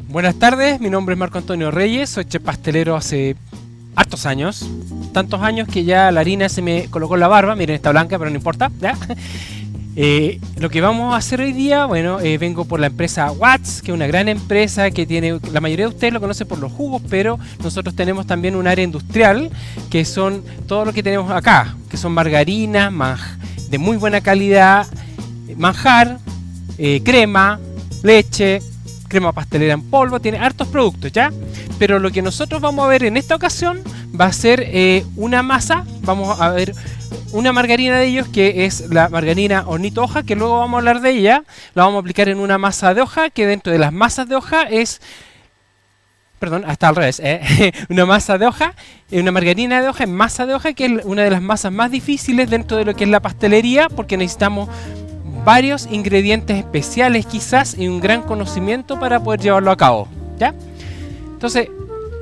Buenas tardes, mi nombre es Marco Antonio Reyes, soy chef pastelero hace hartos años. Tantos años que ya la harina se me colocó en la barba. Miren, está blanca, pero no importa, ¿ya? Lo que vamos a hacer hoy día, bueno, vengo por la empresa Watts, que es una gran empresa que tiene, la mayoría de ustedes lo conocen por los jugos, pero nosotros tenemos también un área industrial, que son todo lo que tenemos acá, que son margarinas de muy buena calidad, manjar, crema, leche, crema pastelera en polvo, tiene hartos productos, ¿ya? Pero lo que nosotros vamos a ver en esta ocasión va a ser una masa, vamos a ver una margarina de ellos, que es la margarina Hornito Hoja, que luego vamos a hablar de ella. La vamos a aplicar en una masa de hoja, que dentro de las masas de hoja es... Perdón, hasta al revés, una masa de hoja, una margarina de hoja en masa de hoja, que es una de las masas más difíciles dentro de lo que es la pastelería, porque necesitamos varios ingredientes especiales quizás y un gran conocimiento para poder llevarlo a cabo, ¿ya? Entonces,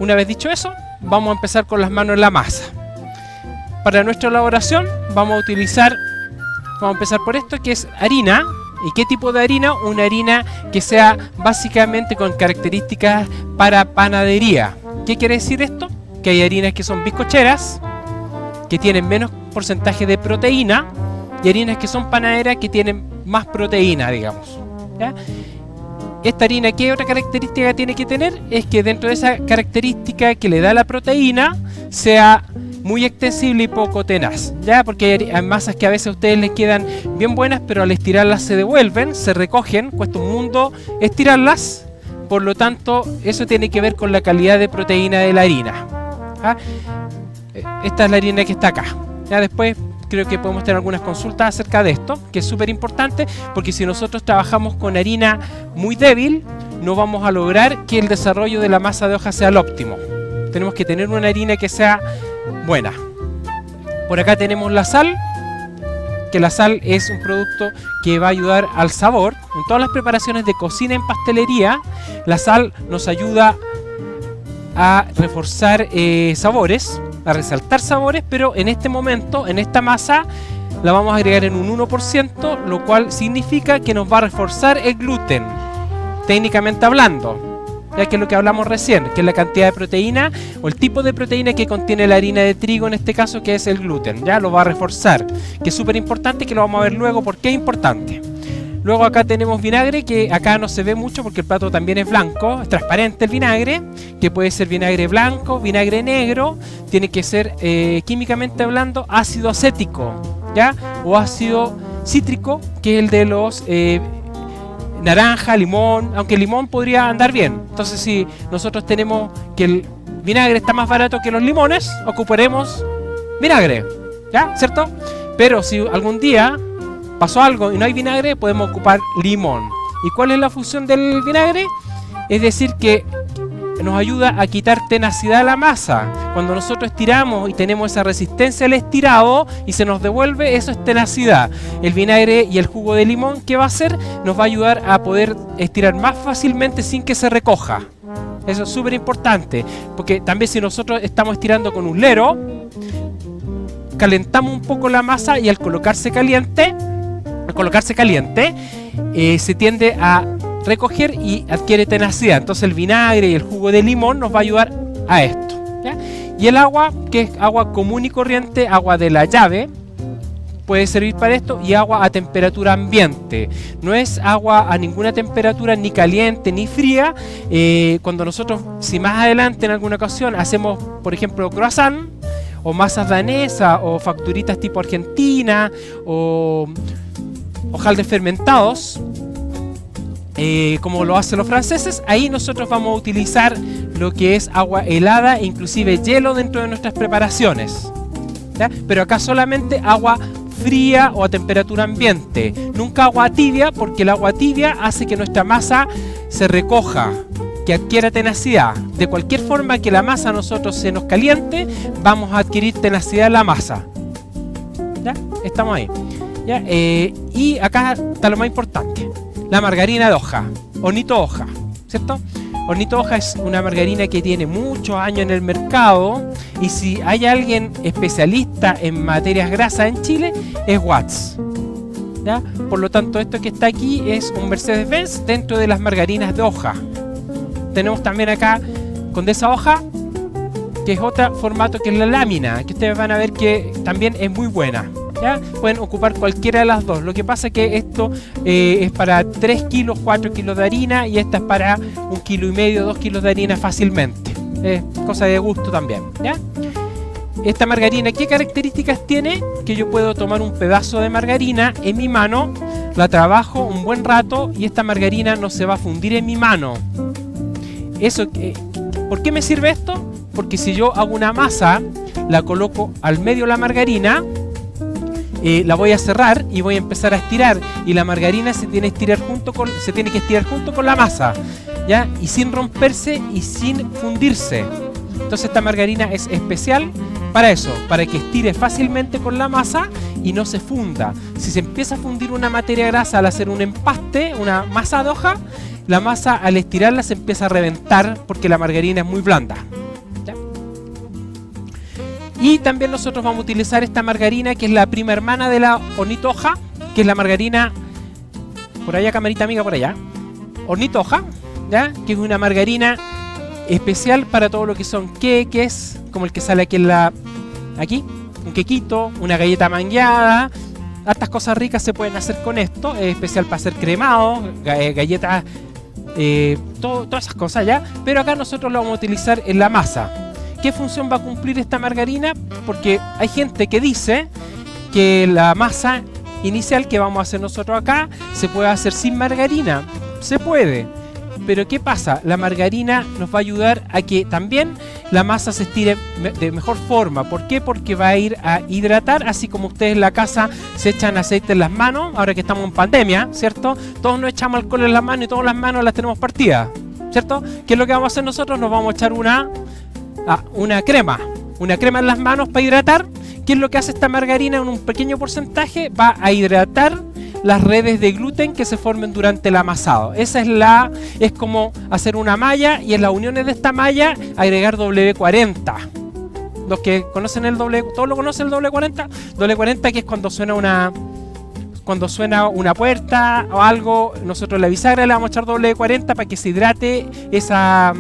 una vez dicho eso, vamos a empezar con las manos en la masa. Para nuestra elaboración vamos a empezar por esto, que es harina. ¿Y qué tipo de harina? Una harina que sea básicamente con características para panadería. ¿Qué quiere decir esto? Que hay harinas que son bizcocheras, que tienen menos porcentaje de proteína, y harinas que son panaderas, que tienen más proteína, digamos, ¿ya? Esta harina, ¿qué otra característica tiene que tener? Es que dentro de esa característica que le da la proteína, sea muy extensible y poco tenaz, ¿ya? Porque hay masas que a veces a ustedes les quedan bien buenas, pero al estirarlas se devuelven, se recogen, cuesta un mundo estirarlas. Por lo tanto, eso tiene que ver con la calidad de proteína de la harina, ¿ya? Esta es la harina que está acá, ¿ya? Después creo que podemos tener algunas consultas acerca de esto, que es súper importante, porque si nosotros trabajamos con harina muy débil, no vamos a lograr que el desarrollo de la masa de hoja sea el óptimo. Tenemos que tener una harina que sea buena. Por acá tenemos la sal, que la sal es un producto que va a ayudar al sabor. En todas las preparaciones de cocina en pastelería, la sal nos ayuda a reforzar sabores, a resaltar sabores, pero en este momento, en esta masa, la vamos a agregar en un 1%, lo cual significa que nos va a reforzar el gluten, técnicamente hablando, ya que es lo que hablamos recién, que es la cantidad de proteína o el tipo de proteína que contiene la harina de trigo, en este caso, que es el gluten, ya lo va a reforzar, que es súper importante, que lo vamos a ver luego porque es importante. Luego acá tenemos vinagre, que acá no se ve mucho porque el plato también es blanco, es transparente el vinagre, que puede ser vinagre blanco, vinagre negro, tiene que ser químicamente hablando ácido acético, ¿ya? O ácido cítrico, que es el de los naranja, limón, aunque el limón podría andar bien. Entonces, si nosotros tenemos que el vinagre está más barato que los limones, ocuparemos vinagre, ¿ya? ¿Cierto? Pero si algún día pasó algo y no hay vinagre, podemos ocupar limón. ¿Y cuál es la función del vinagre? Es decir, que nos ayuda a quitar tenacidad a la masa. Cuando nosotros estiramos y tenemos esa resistencia al estirado y se nos devuelve, eso es tenacidad. El vinagre y el jugo de limón, ¿qué va a hacer? Nos va a ayudar a poder estirar más fácilmente sin que se recoja. Eso es súper importante, porque también si nosotros estamos estirando con un lero, calentamos un poco la masa y al colocarse caliente, se tiende a recoger y adquiere tenacidad. Entonces el vinagre y el jugo de limón nos va a ayudar a esto, ¿ya? Y el agua, que es agua común y corriente, agua de la llave, puede servir para esto, y agua a temperatura ambiente. No es agua a ninguna temperatura, ni caliente ni fría. Cuando nosotros, si más adelante en alguna ocasión hacemos, por ejemplo, croissant, o masas danesas, o facturitas tipo argentina, o hojaldres fermentados, como lo hacen los franceses, ahí nosotros vamos a utilizar lo que es agua helada e inclusive hielo dentro de nuestras preparaciones, ¿ya? Pero acá solamente agua fría o a temperatura ambiente, nunca agua tibia, porque el agua tibia hace que nuestra masa se recoja, que adquiera tenacidad. De cualquier forma que la masa a nosotros se nos caliente, vamos a adquirir tenacidad en la masa, ¿ya? Estamos ahí, ¿ya? Y acá está lo más importante, la margarina de hoja, Hornito Hoja, ¿cierto? Hornito Hoja es una margarina que tiene muchos años en el mercado, y si hay alguien especialista en materias grasas en Chile, es Watts, ¿ya? Por lo tanto, esto que está aquí es un Mercedes-Benz dentro de las margarinas de hoja, tenemos también acá Condesa hoja, que es otro formato que es la lámina, que ustedes van a ver que también es muy buena. ¿Ya? Pueden ocupar cualquiera de las dos. Lo que pasa es que esto es para 3 kilos, 4 kilos de harina, y esta es para 1,5 kilos, 2 kilos de harina fácilmente. Es cosa de gusto también. ¿Ya? Esta margarina, ¿qué características tiene? Que yo puedo tomar un pedazo de margarina en mi mano, la trabajo un buen rato y esta margarina no se va a fundir en mi mano. ¿Por qué me sirve esto? Porque si yo hago una masa, la coloco al medio de la margarina, la voy a cerrar y voy a empezar a estirar, y la margarina se tiene que estirar junto con la masa, ¿ya? Y sin romperse y sin fundirse. Entonces esta margarina es especial para eso, para que estire fácilmente con la masa y no se funda. Si se empieza a fundir una materia grasa al hacer un empaste, una masa de hoja, la masa al estirarla se empieza a reventar porque la margarina es muy blanda. ¿Ya? Y también nosotros vamos a utilizar esta margarina que es la prima hermana de la Hornito Hoja, que es la margarina, por allá camarita amiga, por allá, Hornito Hoja, ¿ya? Que es una margarina especial para todo lo que son queques, como el que sale aquí aquí, un quequito, una galleta mangueada. Estas cosas ricas se pueden hacer con esto, es especial para hacer cremado, galletas, todas esas cosas ya, pero acá nosotros lo vamos a utilizar en la masa. ¿Qué función va a cumplir esta margarina? Porque hay gente que dice que la masa inicial que vamos a hacer nosotros acá se puede hacer sin margarina. Se puede, pero ¿qué pasa? La margarina nos va a ayudar a que también la masa se estire de mejor forma. ¿Por qué? Porque va a ir a hidratar, así como ustedes en la casa se echan aceite en las manos, ahora que estamos en pandemia, ¿cierto? Todos nos echamos alcohol en las manos y todas las manos las tenemos partidas, ¿cierto? ¿Qué es lo que vamos a hacer nosotros? Nos vamos a echar una crema en las manos para hidratar. ¿Qué es lo que hace esta margarina? En un pequeño porcentaje va a hidratar las redes de gluten que se formen durante el amasado. Es como hacer una malla, y en las uniones de esta malla agregar W40. Los que conocen ¿todos lo conocen el W40? W40, que es cuando suena una puerta o algo, nosotros la bisagra le vamos a echar W40 para que se hidrate esa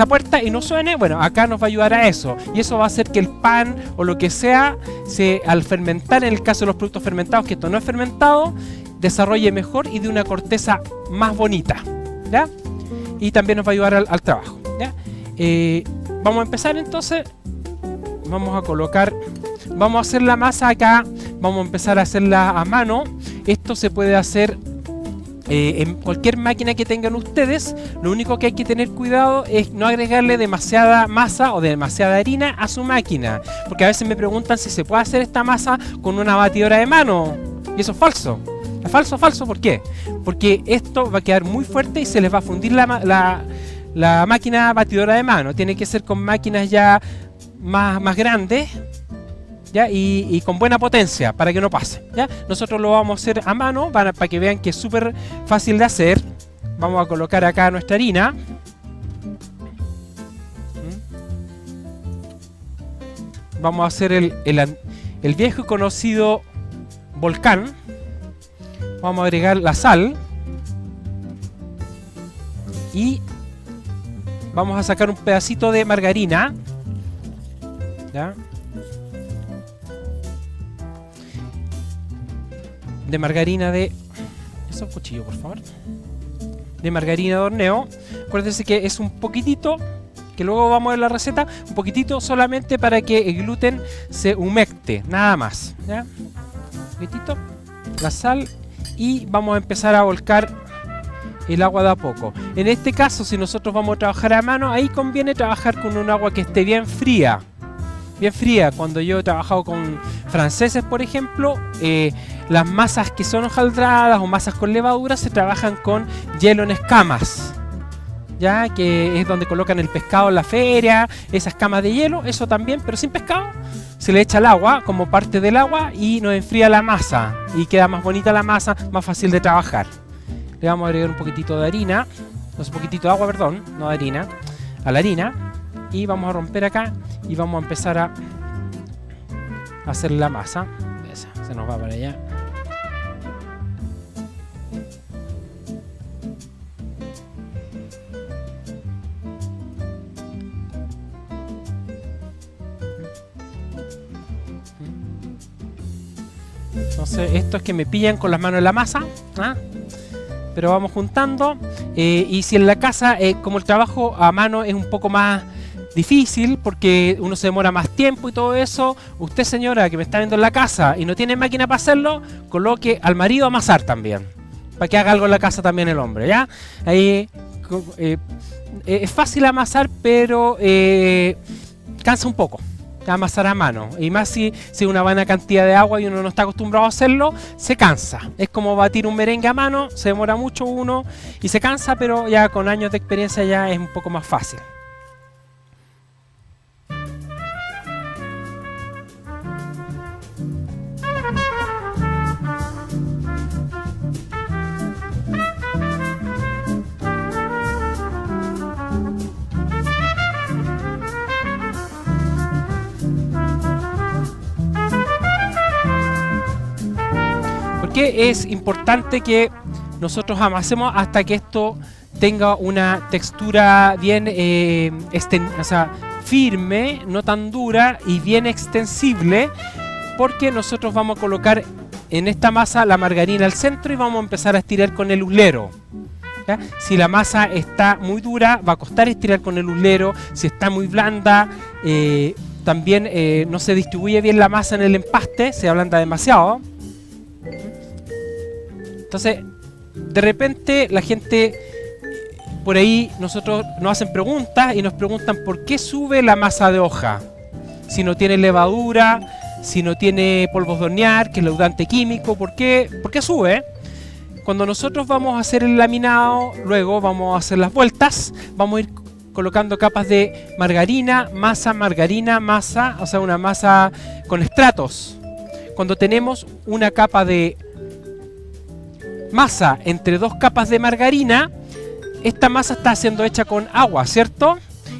puerta y no suene. Bueno, acá nos va a ayudar a eso, y eso va a hacer que el pan o lo que sea, al fermentar, en el caso de los productos fermentados, que esto no es fermentado, desarrolle mejor y de una corteza más bonita, ¿ya? Y también nos va a ayudar al trabajo, ¿ya? Vamos a empezar entonces. Vamos a hacer la masa acá. Vamos a empezar a hacerla a mano. Esto se puede hacer en cualquier máquina que tengan ustedes. Lo único que hay que tener cuidado es no agregarle demasiada masa o demasiada harina a su máquina, porque a veces me preguntan si se puede hacer esta masa con una batidora de mano, y eso es falso. Es falso, ¿por qué? Porque esto va a quedar muy fuerte y se les va a fundir la máquina batidora de mano. Tiene que ser con máquinas ya más grandes, ¿ya? Y con buena potencia para que no pase, ¿ya? Nosotros lo vamos a hacer a mano para que vean que es súper fácil de hacer. Vamos a colocar acá nuestra harina. Vamos a hacer el viejo y conocido volcán. Vamos a agregar la sal y vamos a sacar un pedacito de margarina, ¿ya? De margarina de... Eso, un cuchillo, por favor. De margarina de horneo. Acuérdense que es un poquitito, que luego vamos a ver la receta, un poquitito solamente para que el gluten se humecte, nada más, ¿ya? Un poquitito, la sal, y vamos a empezar a volcar el agua de a poco. En este caso, si nosotros vamos a trabajar a mano, ahí conviene trabajar con un agua que esté bien fría. Bien fría. Cuando yo he trabajado con franceses, por ejemplo, las masas que son hojaldradas o masas con levadura se trabajan con hielo en escamas, ya que es donde colocan el pescado en la feria, esas camas de hielo, eso también, pero sin pescado. Se le echa el agua como parte del agua y nos enfría la masa y queda más bonita la masa, más fácil de trabajar. Le vamos a agregar un poquitito de harina, un poquitito de agua, perdón, no de harina, a la harina, y vamos a romper acá y vamos a empezar a hacer la masa. Esa, se nos va para allá. Entonces, esto es que me pillan con las manos en la masa, ¿ah? Pero vamos juntando. Y si en la casa, como el trabajo a mano es un poco más difícil porque uno se demora más tiempo y todo eso, usted, señora, que me está viendo en la casa y no tiene máquina para hacerlo, coloque al marido a amasar también, para que haga algo en la casa también el hombre, ¿ya? Ahí es fácil amasar, pero cansa un poco amasar a mano, y más si una buena cantidad de agua y uno no está acostumbrado a hacerlo, se cansa. Es como batir un merengue a mano, se demora mucho uno y se cansa, pero ya con años de experiencia ya es un poco más fácil. Porque es importante que nosotros amasemos hasta que esto tenga una textura bien firme, no tan dura y bien extensible, porque nosotros vamos a colocar en esta masa la margarina al centro y vamos a empezar a estirar con el uslero, ¿ya? Si la masa está muy dura, va a costar estirar con el uslero. Si está muy blanda, también no se distribuye bien la masa en el empaste, se ablanda demasiado. Entonces, de repente la gente por ahí, nosotros nos hacen preguntas y nos preguntan por qué sube la masa de hoja. Si no tiene levadura, si no tiene polvos de hornear, que es leudante químico, ¿por qué sube? Cuando nosotros vamos a hacer el laminado, luego vamos a hacer las vueltas, vamos a ir colocando capas de margarina, masa, o sea, una masa con estratos. Cuando tenemos una capa de masa entre dos capas de margarina, esta masa está siendo hecha con agua, ¿cierto?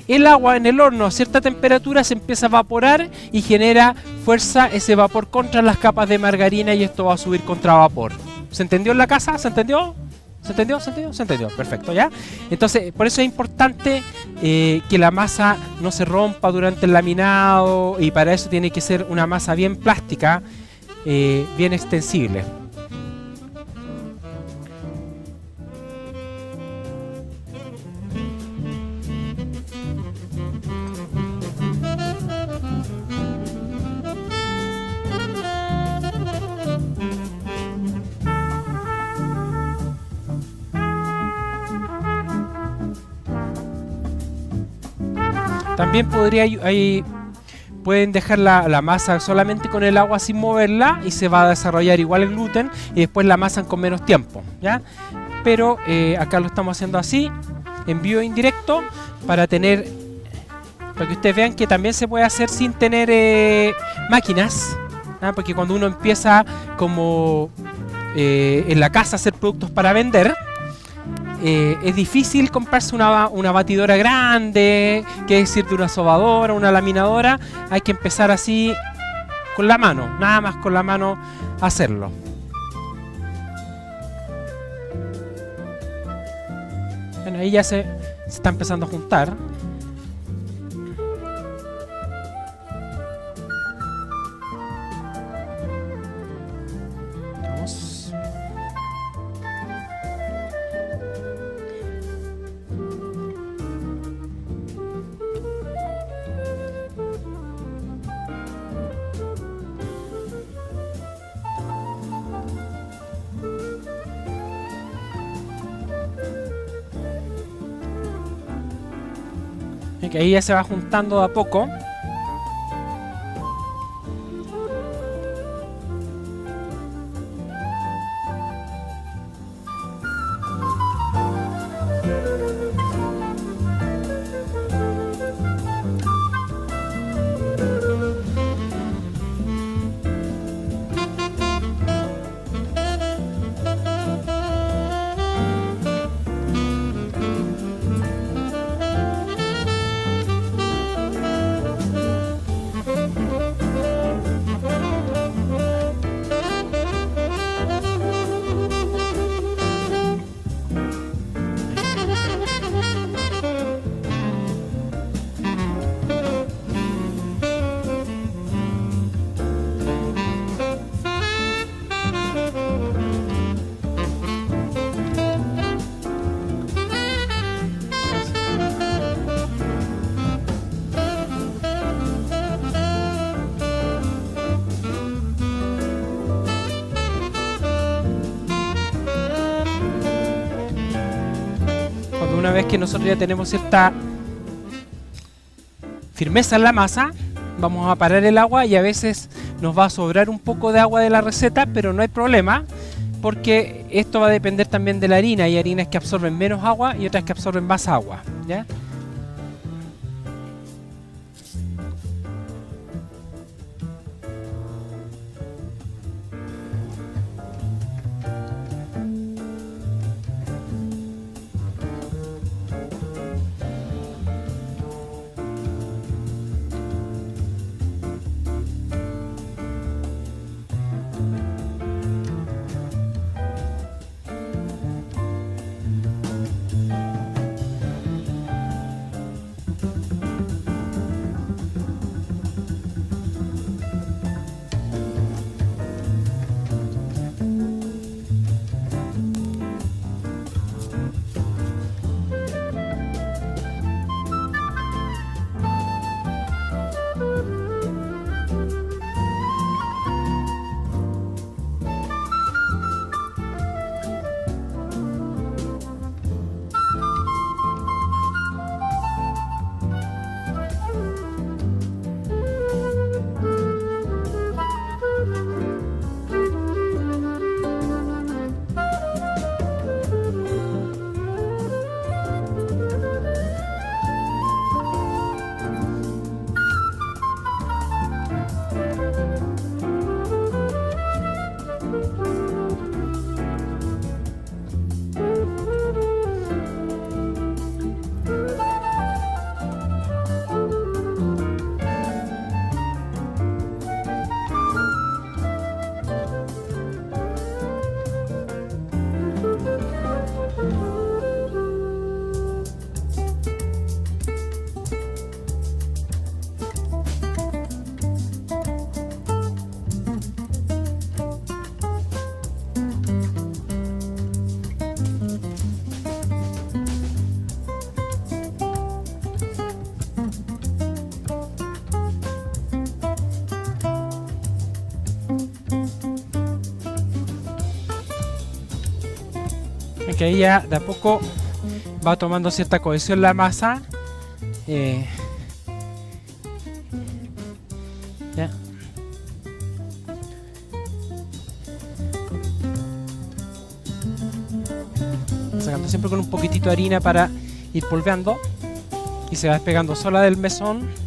El agua en el horno a cierta temperatura se empieza a evaporar y genera fuerza ese vapor contra las capas de margarina y esto va a subir contra vapor. ¿Se entendió en la casa? ¿Se entendió? ¿Se entendió? ¿Se entendió? ¿Se entendió? Perfecto, ¿ya? Entonces, por eso es importante que la masa no se rompa durante el laminado, y para eso tiene que ser una masa bien plástica, bien extensible. También pueden dejar la masa solamente con el agua sin moverla y se va a desarrollar igual el gluten y después la amasan con menos tiempo, ¿ya? Pero acá lo estamos haciendo así, en vivo e indirecto, para que ustedes vean que también se puede hacer sin tener máquinas, ¿ya? Porque cuando uno empieza como en la casa a hacer productos para vender, es difícil comprarse una batidora grande, que decir de una sobadora, una laminadora. Hay que empezar así con la mano, nada más con la mano hacerlo. Bueno, ahí ya se está empezando a juntar. Vamos. Que ahí ya se va juntando de a poco. que nosotros ya tenemos cierta firmeza en la masa, vamos a parar el agua y a veces nos va a sobrar un poco de agua de la receta, pero no hay problema, porque esto va a depender también de la harina. Hay harinas que absorben menos agua y otras que absorben más agua, ¿ya? Que ahí ya de a poco va tomando cierta cohesión la masa. Ya. Sacando siempre con un poquitito de harina para ir polveando y se va despegando sola del mesón.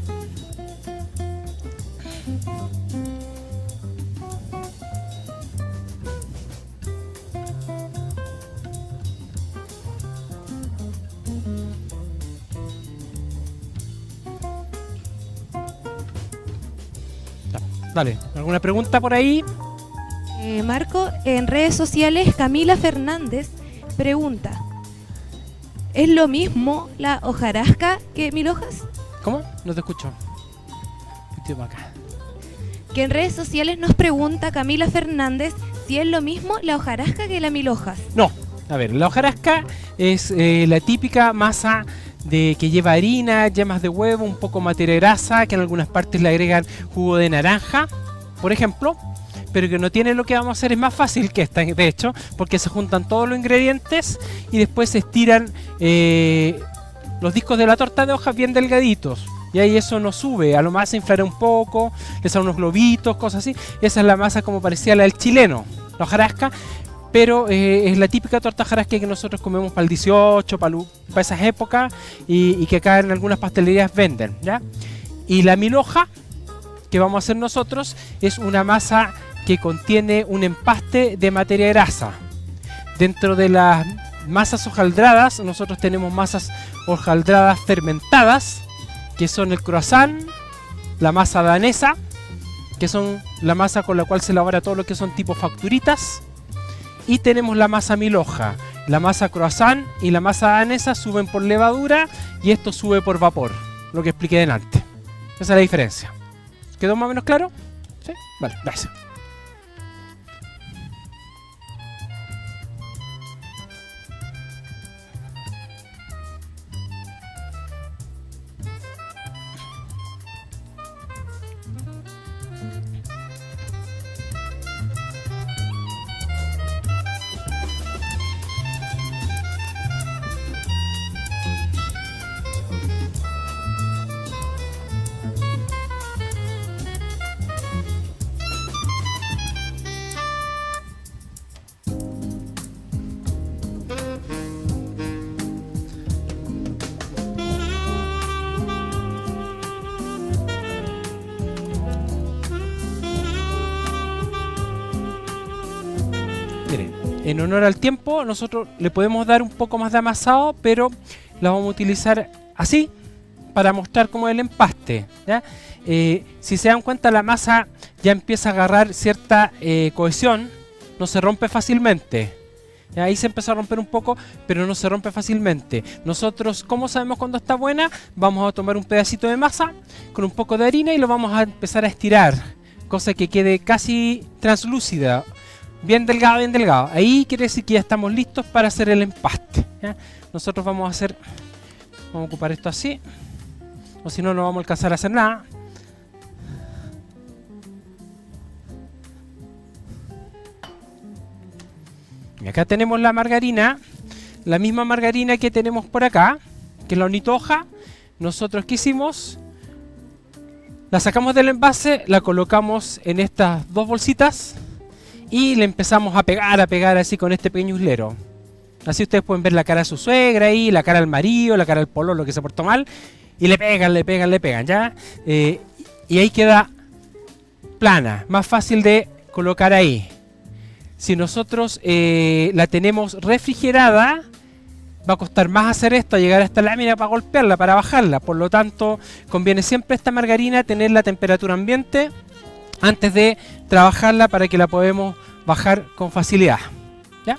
Dale, ¿alguna pregunta por ahí? Marco, en redes sociales Camila Fernández pregunta: ¿es lo mismo la hojarasca que mil hojas? ¿Cómo? No te escucho. Estoy para acá. Que en redes sociales nos pregunta Camila Fernández si es lo mismo la hojarasca que la mil hojas. No, a ver, la hojarasca es la típica masa que lleva harina, yemas de huevo, un poco materia grasa, que en algunas partes le agregan jugo de naranja, por ejemplo, pero que no tiene lo que vamos a hacer, es más fácil que esta, de hecho, porque se juntan todos los ingredientes y después se estiran los discos de la torta de hojas bien delgaditos. Y ahí eso no sube, a lo más se inflará un poco, le salen unos globitos, cosas así. Esa es la masa como parecía la del chileno, la hojarasca, pero es la típica torta hojarasca que nosotros comemos para el 18, para esas épocas, y que acá en algunas pastelerías venden, ¿ya? Y la mil hoja que vamos a hacer nosotros es una masa que contiene un empaste de materia grasa. Dentro de las masas hojaldradas, nosotros tenemos masas hojaldradas fermentadas, que son el croissant, la masa danesa, que son la masa con la cual se elabora todo lo que son tipo facturitas, y tenemos la masa mil hoja. La masa croissant y la masa danesa suben por levadura y esto sube por vapor, lo que expliqué delante. Esa es la diferencia. ¿Quedó más o menos claro? ¿Sí? Vale, gracias. en honor al tiempo, nosotros le podemos dar un poco más de amasado, pero la vamos a utilizar así para mostrar cómo es el empaste, ¿ya? Si se dan cuenta, la masa ya empieza a agarrar cierta cohesión, no se rompe fácilmente. ¿Ya? Ahí se empezó a romper un poco, pero no se rompe fácilmente. Nosotros, ¿cómo sabemos cuando está buena? Vamos a tomar un pedacito de masa con un poco de harina y lo vamos a empezar a estirar, cosa que quede casi translúcida, bien delgado, bien delgado. Ahí quiere decir que ya estamos listos para hacer el empaste, ¿ya? Nosotros vamos a ocupar esto así, o si no, no vamos a alcanzar a hacer nada. Y acá tenemos la margarina, la misma margarina que tenemos por acá, que es la Unitoja. Nosotros, ¿qué hicimos? La sacamos del envase, la colocamos en estas dos bolsitas y le empezamos a pegar así con este pequeño uslero. Así ustedes pueden ver la cara de su suegra ahí, la cara del marido, la cara del pololo que se portó mal, y le pegan, ¿ya? Y ahí queda plana, más fácil de colocar ahí. Si nosotros la tenemos refrigerada, va a costar más hacer esto, llegar a esta lámina para golpearla, para bajarla. Por lo tanto, conviene siempre esta margarina tener la temperatura ambiente antes de trabajarla para que la podamos bajar con facilidad, ¿ya?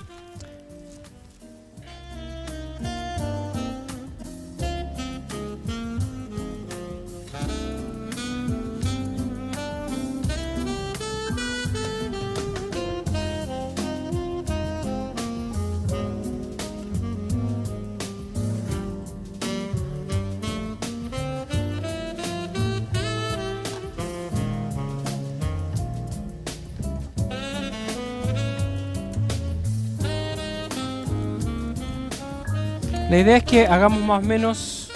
La idea es que hagamos más o menos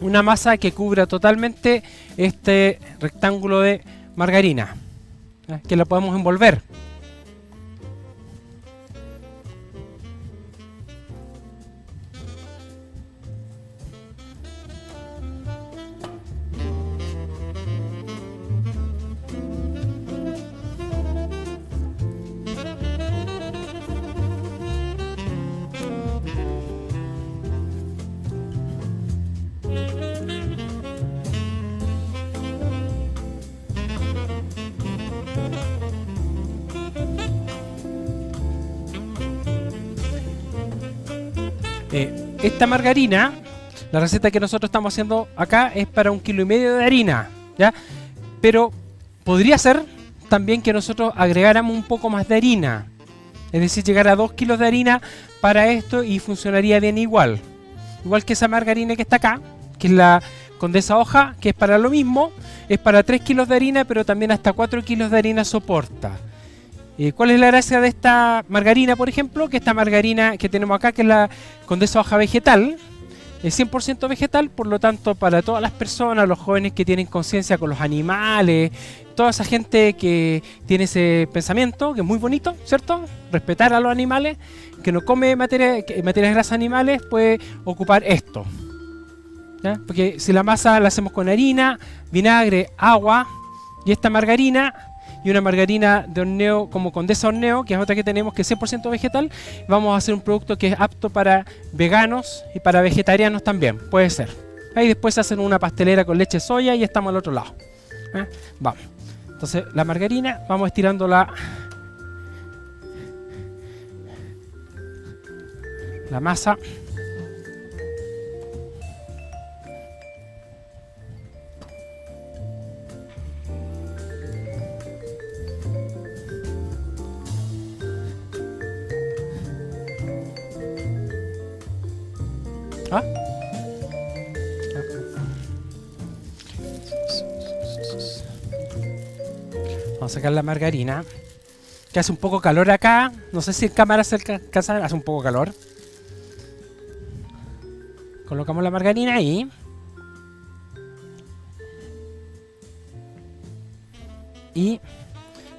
una masa que cubra totalmente este rectángulo de margarina, ¿ya? Que la podemos envolver. Esta margarina, la receta que nosotros estamos haciendo acá es para 1,5 kilos de harina, ¿ya? Pero podría ser también que nosotros agregáramos un poco más de harina, es decir, llegar a 2 kilos de harina para esto y funcionaría bien igual. Igual que esa margarina que está acá, que es la Condesa Hoja, que es para lo mismo, es para 3 kilos de harina, pero también hasta 4 kilos de harina soporta. ¿Cuál es la gracia de esta margarina, por ejemplo? Que esta margarina que tenemos acá, que es la Condesa Hoja vegetal, es 100% vegetal, por lo tanto, para todas las personas, los jóvenes que tienen conciencia con los animales, toda esa gente que tiene ese pensamiento, que es muy bonito, ¿cierto? Respetar a los animales, que no come materias grasas animales, puede ocupar esto, ¿ya? Porque si la masa la hacemos con harina, vinagre, agua y esta margarina, y una margarina de horneo como Condesa Horneo, que es otra que tenemos que es 100% vegetal, vamos a hacer un producto que es apto para veganos y para vegetarianos también, puede ser. Ahí después hacen una pastelera con leche de soya y estamos al otro lado. Vamos. Entonces la margarina, vamos estirando la masa. ¿Ah? Vamos a sacar la margarina, que hace un poco calor acá. No sé si en cámara se alcanza, hace un poco calor. Colocamos la margarina ahí. Y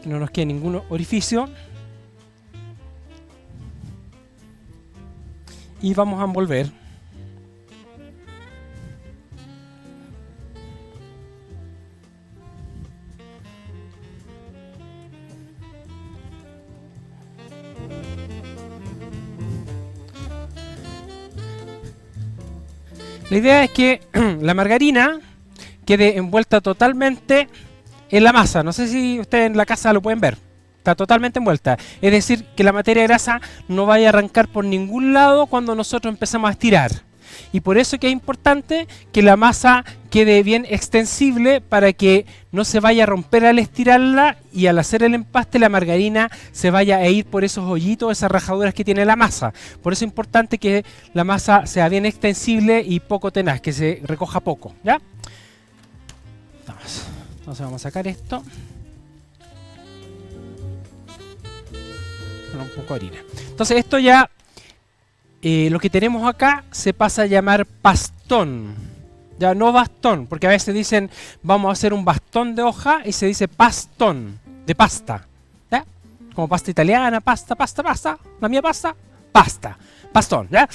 que no nos quede ningún orificio. Y vamos a envolver. La idea es que la margarina quede envuelta totalmente en la masa. No sé si ustedes en la casa lo pueden ver. Está totalmente envuelta. Es decir, que la materia grasa no vaya a arrancar por ningún lado cuando nosotros empezamos a estirar. Y por eso que es importante que la masa quede bien extensible para que no se vaya a romper al estirarla, y al hacer el empaste la margarina se vaya a ir por esos hoyitos, esas rajaduras que tiene la masa. Por eso es importante que la masa sea bien extensible y poco tenaz, que se recoja poco, ¿ya? Entonces vamos a sacar esto. Con un poco de harina. Entonces esto ya, lo que tenemos acá se pasa a llamar pastón. Ya no bastón, porque a veces dicen vamos a hacer un bastón de hoja y se dice pastón, de pasta. ¿Ya? Como pasta italiana, pasta. La mía pasta, pastón, ¿ya?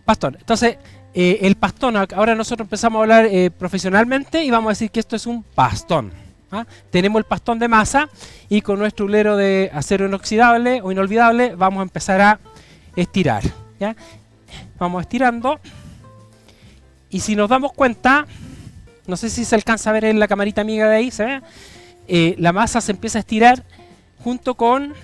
Pastón. Entonces, el pastón, ahora nosotros empezamos a hablar profesionalmente y vamos a decir que esto es un pastón. ¿Ah? Tenemos el pastón de masa y con nuestro hulero de acero inoxidable o inolvidable vamos a empezar a estirar, ¿ya? Vamos estirando, y si nos damos cuenta, no sé si se alcanza a ver en la camarita amiga de ahí, ¿se ve? La masa se empieza a estirar junto con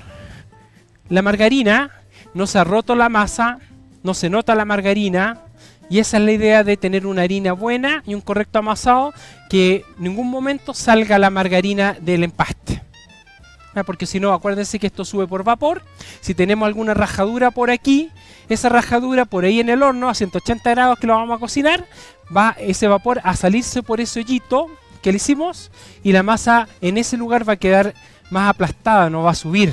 la margarina. No se ha roto la masa, no se nota la margarina. Y esa es la idea de tener una harina buena y un correcto amasado, que en ningún momento salga la margarina del empaste. Porque si no, acuérdense que esto sube por vapor. Si tenemos alguna rajadura por aquí, esa rajadura por ahí en el horno a 180 grados que lo vamos a cocinar, va ese vapor a salirse por ese hoyito que le hicimos, y la masa en ese lugar va a quedar más aplastada, no va a subir.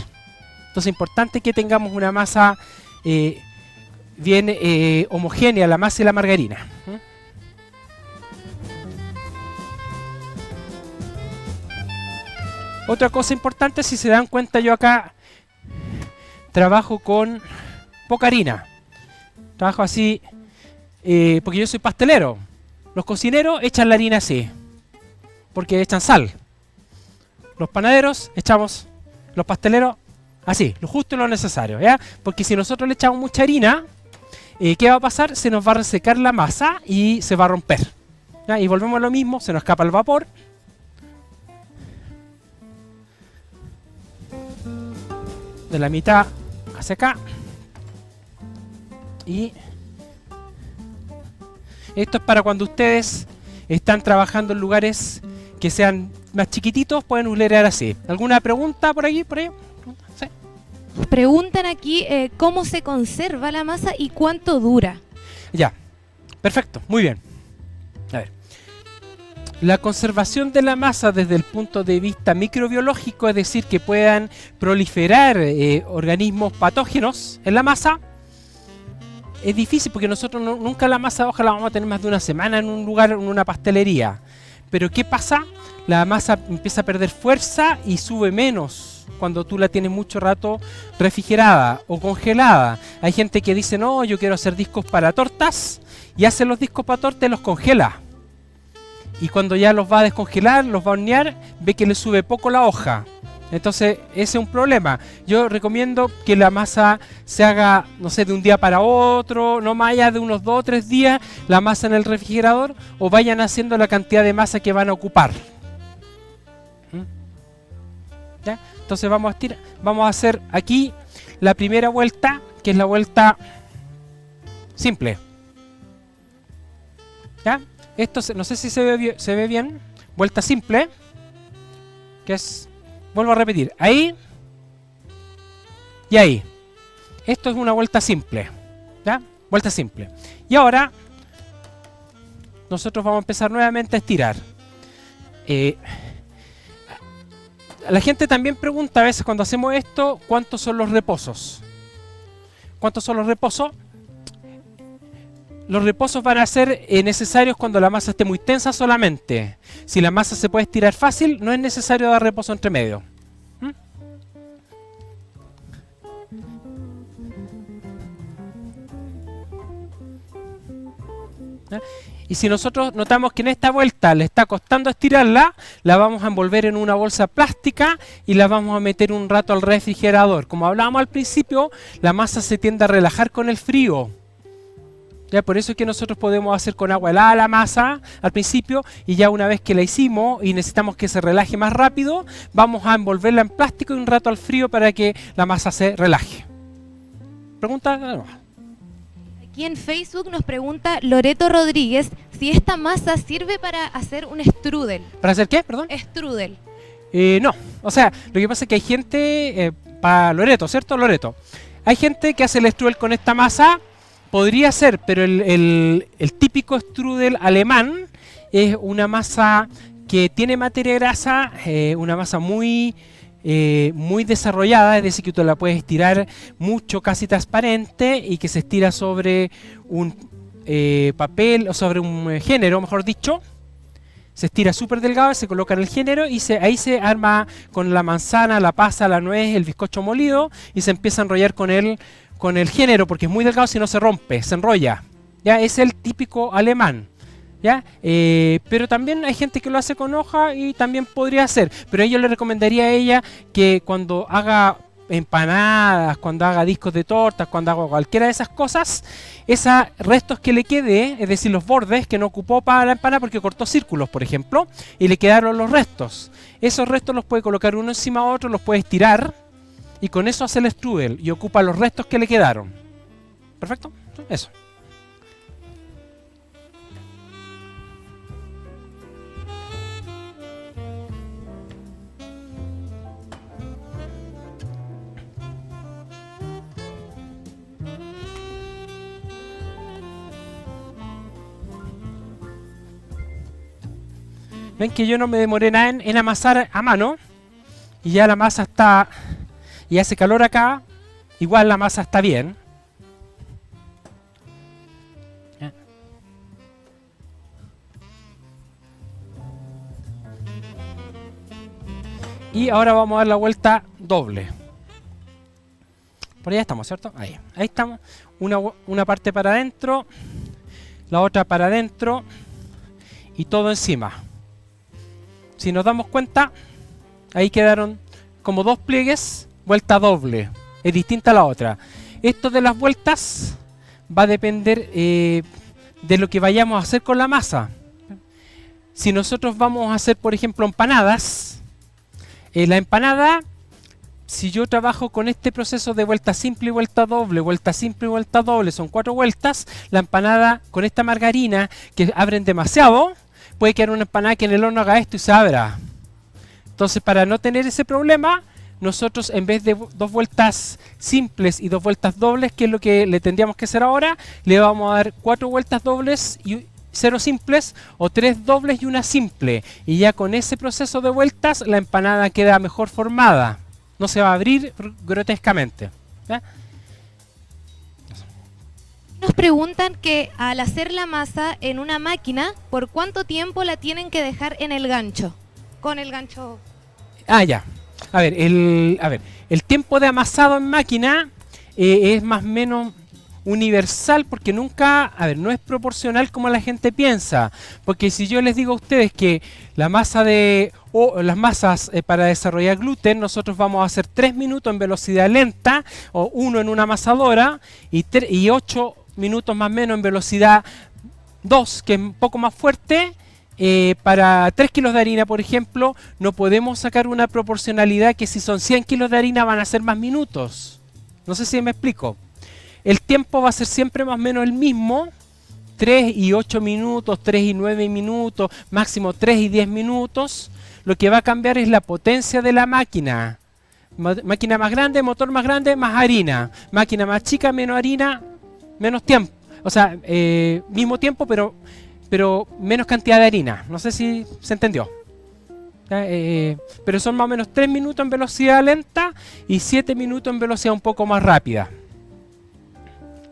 Entonces es importante que tengamos una masa bien homogénea, la masa y la margarina. Otra cosa importante, si se dan cuenta, yo acá trabajo con poca harina. Trabajo así porque yo soy pastelero. Los cocineros echan la harina así, porque echan sal. Los panaderos echamos, los pasteleros así, lo justo y lo necesario, ¿ya? Porque si nosotros le echamos mucha harina, ¿qué va a pasar? Se nos va a resecar la masa y se va a romper, ¿ya? Y volvemos a lo mismo, se nos escapa el vapor. De la mitad hacia acá. Y esto es para cuando ustedes están trabajando en lugares que sean más chiquititos, pueden hulerear así. ¿Alguna pregunta por aquí? ¿Por ahí? ¿Sí? Preguntan aquí cómo se conserva la masa y cuánto dura. Ya, perfecto, muy bien. A ver, la conservación de la masa desde el punto de vista microbiológico, es decir, que puedan proliferar organismos patógenos en la masa, es difícil, porque nosotros nunca la masa de hoja la vamos a tener más de una semana en un lugar, en una pastelería. Pero ¿qué pasa? La masa empieza a perder fuerza y sube menos cuando tú la tienes mucho rato refrigerada o congelada. Hay gente que dice, no, yo quiero hacer discos para tortas, y hace los discos para tortas y los congela. Y cuando ya los va a descongelar, los va a hornear, ve que le sube poco la hoja. Entonces ese es un problema. Yo recomiendo que la masa se haga, no sé, de un día para otro, no más allá de unos 2 o 3 días, la masa en el refrigerador, o vayan haciendo la cantidad de masa que van a ocupar. ¿Ya? Entonces vamos a hacer aquí la primera vuelta, que es la vuelta simple. ¿Ya? Esto no sé si se ve bien. Vuelta simple, que es, vuelvo a repetir, ahí y ahí. Esto es una vuelta simple, ¿ya? Vuelta simple. Y ahora nosotros vamos a empezar nuevamente a estirar. La gente también pregunta a veces cuando hacemos esto, ¿cuántos son los reposos? ¿Cuántos son los reposos? Los reposos van a ser necesarios cuando la masa esté muy tensa solamente. Si la masa se puede estirar fácil, no es necesario dar reposo entre medio. Y si nosotros notamos que en esta vuelta le está costando estirarla, la vamos a envolver en una bolsa plástica y la vamos a meter un rato al refrigerador. Como hablábamos al principio, la masa se tiende a relajar con el frío. Ya, por eso es que nosotros podemos hacer con agua helada la masa al principio y ya una vez que la hicimos y necesitamos que se relaje más rápido, vamos a envolverla en plástico y un rato al frío para que la masa se relaje. ¿Pregunta? No. Aquí en Facebook nos pregunta Loreto Rodríguez si esta masa sirve para hacer un strudel. ¿Para hacer qué? Perdón. Strudel. No, o sea, lo que pasa es que hay gente, para Loreto, ¿cierto? Loreto. Hay gente que hace el strudel con esta masa. Podría ser, pero el típico strudel alemán es una masa que tiene materia grasa, una masa muy desarrollada, es decir, que tú la puedes estirar mucho, casi transparente, y que se estira sobre un papel, o sobre un género, mejor dicho. Se estira súper delgado, se coloca en el género y ahí se arma con la manzana, la pasa, la nuez, el bizcocho molido y se empieza a enrollar con el género, porque es muy delgado, si no se rompe, se enrolla. ¿Ya? Es el típico alemán. ¿Ya? Pero también hay gente que lo hace con hoja y también podría hacer. Pero yo le recomendaría a ella que cuando haga empanadas, cuando haga discos de tortas, cuando haga cualquiera de esas cosas, esos restos que le quede, es decir, los bordes que no ocupó para la empanada porque cortó círculos, por ejemplo, y le quedaron los restos. Esos restos los puede colocar uno encima de otro, los puede estirar y con eso hace el strudel y ocupa los restos que le quedaron. ¿Perfecto? Eso. Ven que yo no me demoré nada en amasar a mano y ya la masa está, y hace calor acá, igual la masa está bien. ¿Ya? Y ahora vamos a dar la vuelta doble. Por allá estamos, ¿cierto? Ahí estamos. Una parte para adentro, la otra para adentro y todo encima. Si nos damos cuenta, ahí quedaron como dos pliegues, vuelta doble. Es distinta a la otra. Esto de las vueltas va a depender de lo que vayamos a hacer con la masa. Si nosotros vamos a hacer, por ejemplo, empanadas, la empanada, si yo trabajo con este proceso de vuelta simple y vuelta simple y vuelta doble, son 4 vueltas, la empanada con esta margarina que abren demasiado, puede quedar una empanada que en el horno haga esto y se abra. Entonces, para no tener ese problema, nosotros en vez de 2 vueltas simples y 2 vueltas dobles, que es lo que le tendríamos que hacer ahora, le vamos a dar 4 vueltas dobles y 0 simples, o 3 dobles y una simple. Y ya con ese proceso de vueltas, la empanada queda mejor formada. No se va a abrir grotescamente. ¿Ya? Nos preguntan que al hacer la masa en una máquina, ¿por cuánto tiempo la tienen que dejar en el gancho? Con el gancho. Ya. A ver, el tiempo de amasado en máquina es más o menos universal porque nunca, no es proporcional como la gente piensa. Porque si yo les digo a ustedes que la masa las masas para desarrollar gluten, nosotros vamos a hacer 3 minutos en velocidad lenta, o 1 en una amasadora, y 8 minutos más o menos en velocidad 2, que es un poco más fuerte. Para 3 kilos de harina, por ejemplo, no podemos sacar una proporcionalidad que si son 100 kilos de harina van a ser más minutos. No sé si me explico. El tiempo va a ser siempre más o menos el mismo, 3 y 8 minutos, 3 y 9 minutos, máximo 3 y 10 minutos. Lo que va a cambiar es la potencia de la máquina. Máquina más grande, motor más grande, más harina. Máquina más chica, menos harina, menos tiempo. O sea, mismo tiempo, pero menos cantidad de harina. No sé si se entendió. Pero son más o menos 3 minutos en velocidad lenta y 7 minutos en velocidad un poco más rápida.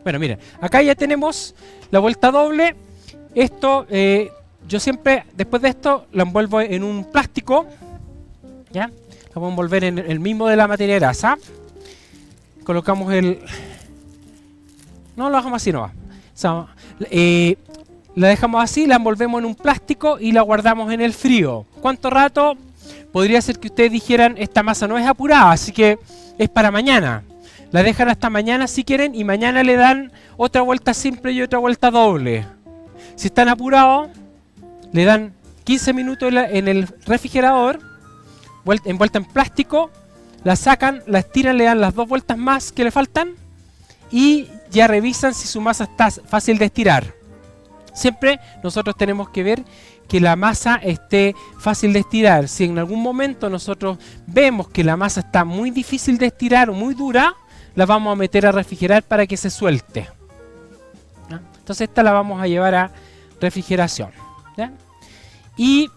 Bueno, miren, acá ya tenemos la vuelta doble. Esto, yo siempre, después de esto, lo envuelvo en un plástico. ¿Ya? Lo voy a envolver en el mismo de la materia grasa. Colocamos no lo dejamos así, no va. O sea, la dejamos así, la envolvemos en un plástico y la guardamos en el frío. ¿Cuánto rato? Podría ser que ustedes dijeran, esta masa no es apurada, así que es para mañana. La dejan hasta mañana si quieren y mañana le dan otra vuelta simple y otra vuelta doble. Si están apurados, le dan 15 minutos en el refrigerador, envuelta en plástico, la sacan, la estiran, le dan las 2 vueltas más que le faltan y ya revisan si su masa está fácil de estirar. Siempre nosotros tenemos que ver que la masa esté fácil de estirar. Si en algún momento nosotros vemos que la masa está muy difícil de estirar o muy dura, la vamos a meter a refrigerar para que se suelte. ¿Ya? Entonces esta la vamos a llevar a refrigeración. ¿Ya? Y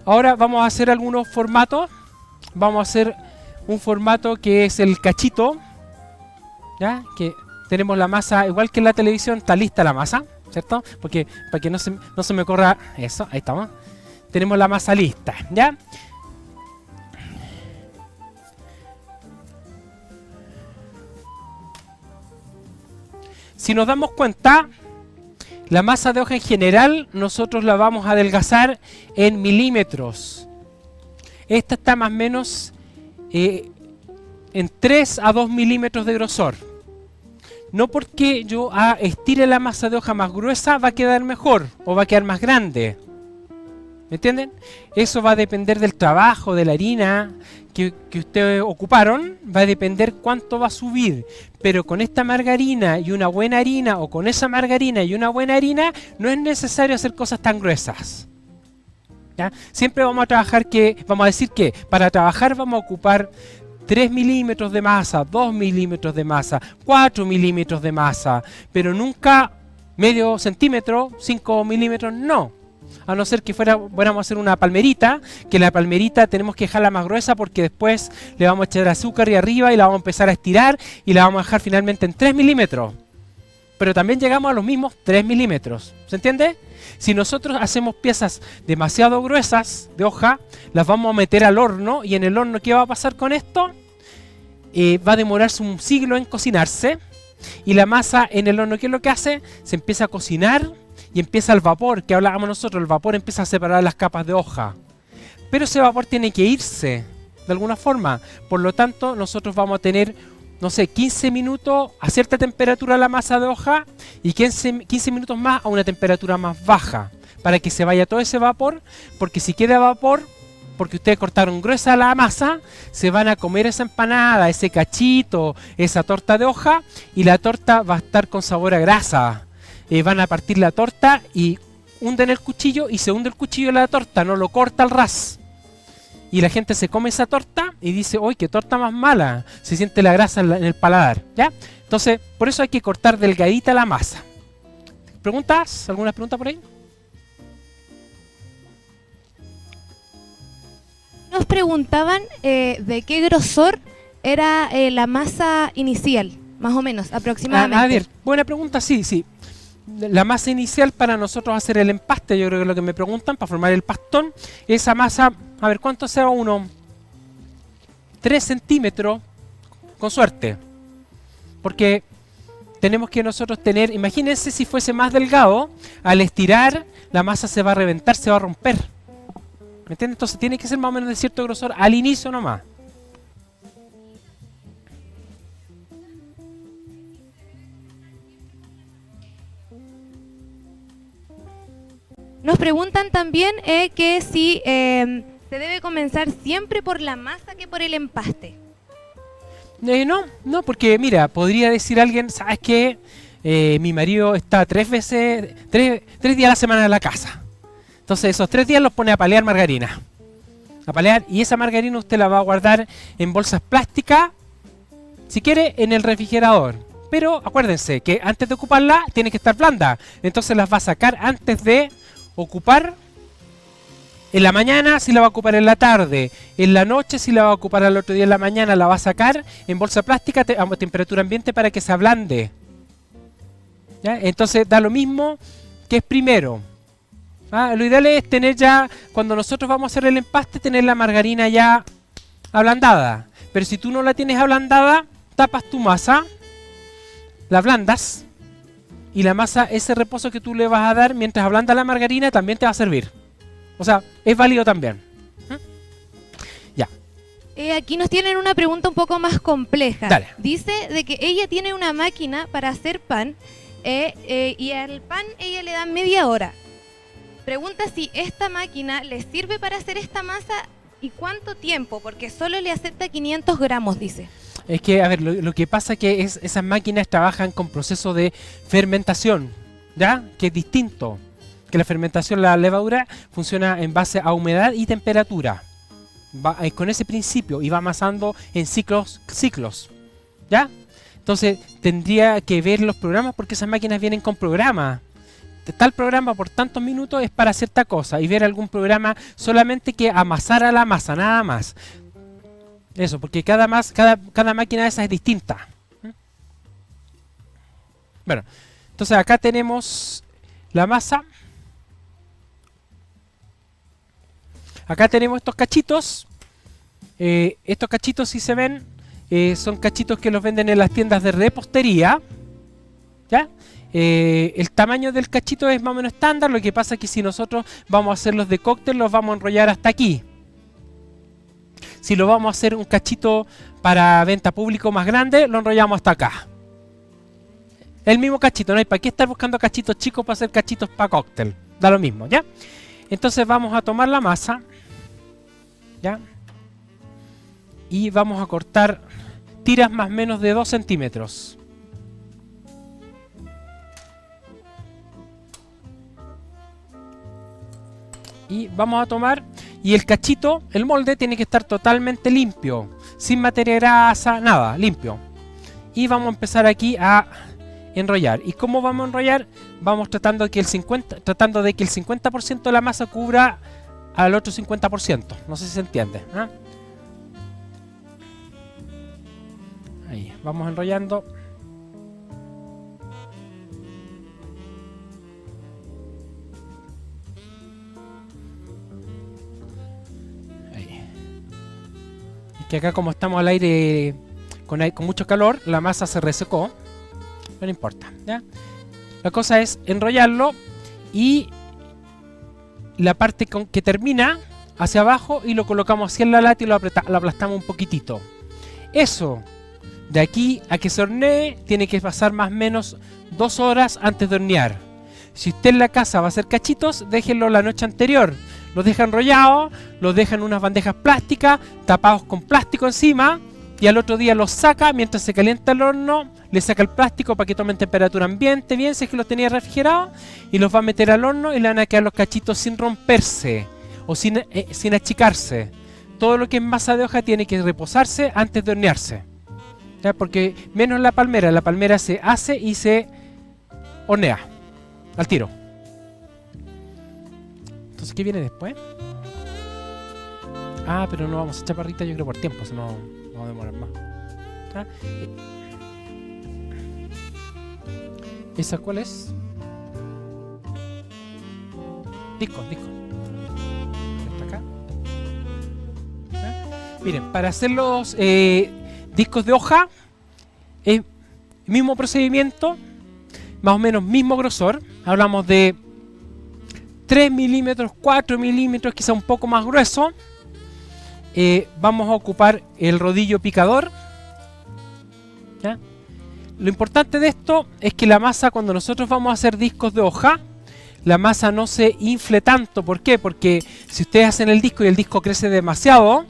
ahora vamos a hacer algunos formatos. Vamos a hacer un formato que es el cachito. ¿Ya? Que tenemos la masa, igual que en la televisión, está lista la masa, ¿cierto? Porque para que no se me corra eso, ahí estamos. Tenemos la masa lista, ¿ya? Si nos damos cuenta, la masa de hoja en general nosotros la vamos a adelgazar en milímetros. Esta está más o menos en 3 a 2 milímetros de grosor. No porque yo estire la masa de hoja más gruesa va a quedar mejor o va a quedar más grande. ¿Me entienden? Eso va a depender del trabajo, de la harina que ustedes ocuparon, va a depender cuánto va a subir. Pero con esta margarina y una buena harina, o con esa margarina y una buena harina, no es necesario hacer cosas tan gruesas. ¿Ya? Siempre vamos a decir que para trabajar vamos a ocupar 3 milímetros de masa, 2 milímetros de masa, 4 milímetros de masa, pero nunca medio centímetro, 5 milímetros, no. A no ser que fuéramos a hacer una palmerita, que la palmerita tenemos que dejarla más gruesa porque después le vamos a echar azúcar y arriba y la vamos a empezar a estirar y la vamos a dejar finalmente en 3 milímetros. Pero también llegamos a los mismos 3 milímetros. ¿Se entiende? Si nosotros hacemos piezas demasiado gruesas de hoja, las vamos a meter al horno y en el horno, ¿qué va a pasar con esto? Va a demorarse un siglo en cocinarse y la masa en el horno, ¿qué es lo que hace? Se empieza a cocinar y empieza el vapor, que hablábamos nosotros, el vapor empieza a separar las capas de hoja. Pero ese vapor tiene que irse de alguna forma. Por lo tanto, nosotros vamos a tener, no sé, 15 minutos a cierta temperatura la masa de hoja y 15 minutos más a una temperatura más baja para que se vaya todo ese vapor, porque si queda vapor, porque ustedes cortaron gruesa la masa, se van a comer esa empanada, ese cachito, esa torta de hoja y la torta va a estar con sabor a grasa. Van a partir la torta y hunden el cuchillo y se hunde el cuchillo en la torta, no lo corta al ras. Y la gente se come esa torta y dice, ¡uy, qué torta más mala! Se siente la grasa en el paladar, ¿ya? Entonces, por eso hay que cortar delgadita la masa. ¿Preguntas? ¿Alguna pregunta por ahí? Nos preguntaban de qué grosor era la masa inicial, más o menos, aproximadamente. A ver, buena pregunta, sí. La masa inicial para nosotros hacer el empaste, yo creo que lo que me preguntan, para formar el pastón, esa masa, a ver, ¿cuánto sea uno? 3 centímetros, con suerte. Porque tenemos que nosotros tener, imagínense si fuese más delgado, al estirar, la masa se va a reventar, se va a romper. ¿Me entiendes? Entonces tiene que ser más o menos de cierto grosor al inicio nomás. Nos preguntan también que si se debe comenzar siempre por la masa que por el empaste. No, porque mira, podría decir alguien, ¿sabes qué? Mi marido está 3 días a la semana en la casa. Entonces esos 3 días los pone a palear margarina. A palear, y esa margarina usted la va a guardar en bolsas plásticas, si quiere, en el refrigerador. Pero acuérdense que antes de ocuparla tiene que estar blanda. Entonces las va a sacar antes de ocupar. En la mañana si la va a ocupar en la tarde. En la noche si la va a ocupar al otro día en la mañana, la va a sacar en bolsa plástica a temperatura ambiente para que se ablande. ¿Ya? Entonces da lo mismo que es primero. Lo ideal es tener ya, cuando nosotros vamos a hacer el empaste, tener la margarina ya ablandada. Pero si tú no la tienes ablandada, tapas tu masa, la ablandas y la masa, ese reposo que tú le vas a dar mientras ablanda la margarina, también te va a servir. O sea, es válido también. Ya. Aquí nos tienen una pregunta un poco más compleja. Dale. Dice de que ella tiene una máquina para hacer pan y al pan ella le da media hora. Pregunta si esta máquina le sirve para hacer esta masa y cuánto tiempo, porque solo le acepta 500 gramos, dice. Es que, a ver, lo que pasa que esas máquinas trabajan con proceso de fermentación, ¿ya? Que es distinto. Que la fermentación, la levadura, funciona en base a humedad y temperatura. Con ese principio y va amasando en ciclos, ¿ya? Entonces tendría que ver los programas porque esas máquinas vienen con programas. Tal programa por tantos minutos es para cierta cosa y ver algún programa solamente que amasara la masa, nada más. Eso, porque cada máquina de esas es distinta. Bueno, entonces acá tenemos la masa. Acá tenemos estos cachitos. Estos cachitos, si se ven, son cachitos que los venden en las tiendas de repostería. ¿Ya? El tamaño del cachito es más o menos estándar. Lo que pasa es que si nosotros vamos a hacerlos de cóctel, los vamos a enrollar hasta aquí. Si lo vamos a hacer un cachito para venta público más grande, lo enrollamos hasta acá. El mismo cachito, no hay para qué estar buscando cachitos chicos para hacer cachitos para cóctel. Da lo mismo, ¿ya? Entonces vamos a tomar la masa, ¿ya? Y vamos a cortar tiras más o menos de 2 centímetros. Y vamos a tomar, y el cachito, el molde, tiene que estar totalmente limpio, sin materia grasa, nada, limpio. Y vamos a empezar aquí a enrollar. ¿Y cómo vamos a enrollar? Vamos tratando de que el 50% de la masa cubra al otro 50%. No sé si se entiende, ¿eh? Ahí, vamos enrollando. Que acá, como estamos al aire con mucho calor, la masa se resecó. No importa, ¿ya? La cosa es enrollarlo y la parte que termina hacia abajo y lo colocamos hacia la lata y lo aplastamos un poquitito. Eso, de aquí a que se hornee, tiene que pasar más o menos 2 horas antes de hornear. Si usted en la casa va a hacer cachitos, déjenlo la noche anterior. Los deja enrollados, los deja en unas bandejas plásticas, tapados con plástico encima, y al otro día los saca mientras se calienta el horno, le saca el plástico para que tomen temperatura ambiente, bien, si es que los tenía refrigerados, y los va a meter al horno y le van a quedar los cachitos sin romperse o sin achicarse. Todo lo que es masa de hoja tiene que reposarse antes de hornearse, ¿ya? Porque menos la palmera se hace y se hornea al tiro. Entonces, ¿qué viene después? Ah, pero no vamos a echar parrita, yo creo, por tiempo, si no vamos a demorar más. ¿Ah? ¿Esa cuál es? Disco. Está acá. ¿Ah? Miren, para hacer los discos de hoja, mismo procedimiento, más o menos mismo grosor. Hablamos de 3 milímetros, 4 milímetros, quizá un poco más grueso. Vamos a ocupar el rodillo picador, ¿ya? Lo importante de esto es que la masa, cuando nosotros vamos a hacer discos de hoja, la masa no se infle tanto. ¿Por qué? Porque si ustedes hacen el disco y el disco crece demasiado,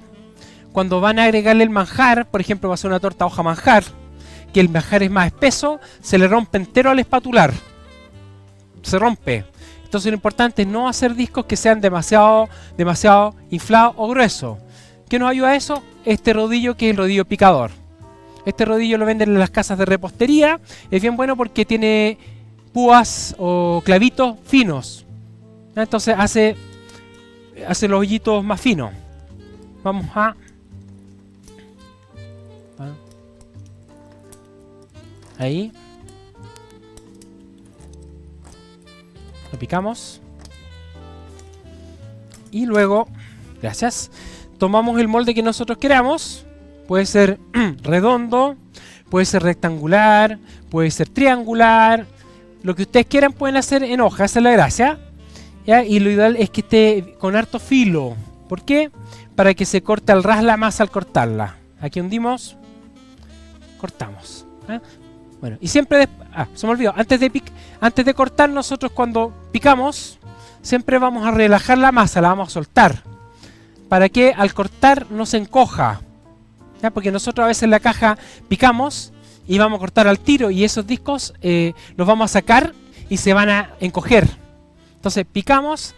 cuando van a agregarle el manjar, por ejemplo, va a ser una torta hoja manjar, que el manjar es más espeso, se le rompe entero al espatular. Se rompe. Entonces lo importante es no hacer discos que sean demasiado inflados o gruesos. ¿Qué nos ayuda a eso? Este rodillo, que es el rodillo picador. Este rodillo lo venden en las casas de repostería. Es bien bueno porque tiene púas o clavitos finos. Entonces hace los hoyitos más finos. Vamos a... Ahí. Lo picamos. Y luego, gracias, tomamos el molde que nosotros queramos. Puede ser redondo, puede ser rectangular, puede ser triangular. Lo que ustedes quieran pueden hacer en hoja, esa es la gracia, ¿ya? Y lo ideal es que esté con harto filo. ¿Por qué? Para que se corte al ras la masa al cortarla. Aquí hundimos, cortamos. Bueno, y siempre, se me olvidó, antes de cortar, nosotros cuando picamos, siempre vamos a relajar la masa, la vamos a soltar. Para que al cortar no se encoja. ¿Ya? Porque nosotros a veces en la caja picamos y vamos a cortar al tiro y esos discos los vamos a sacar y se van a encoger. Entonces picamos,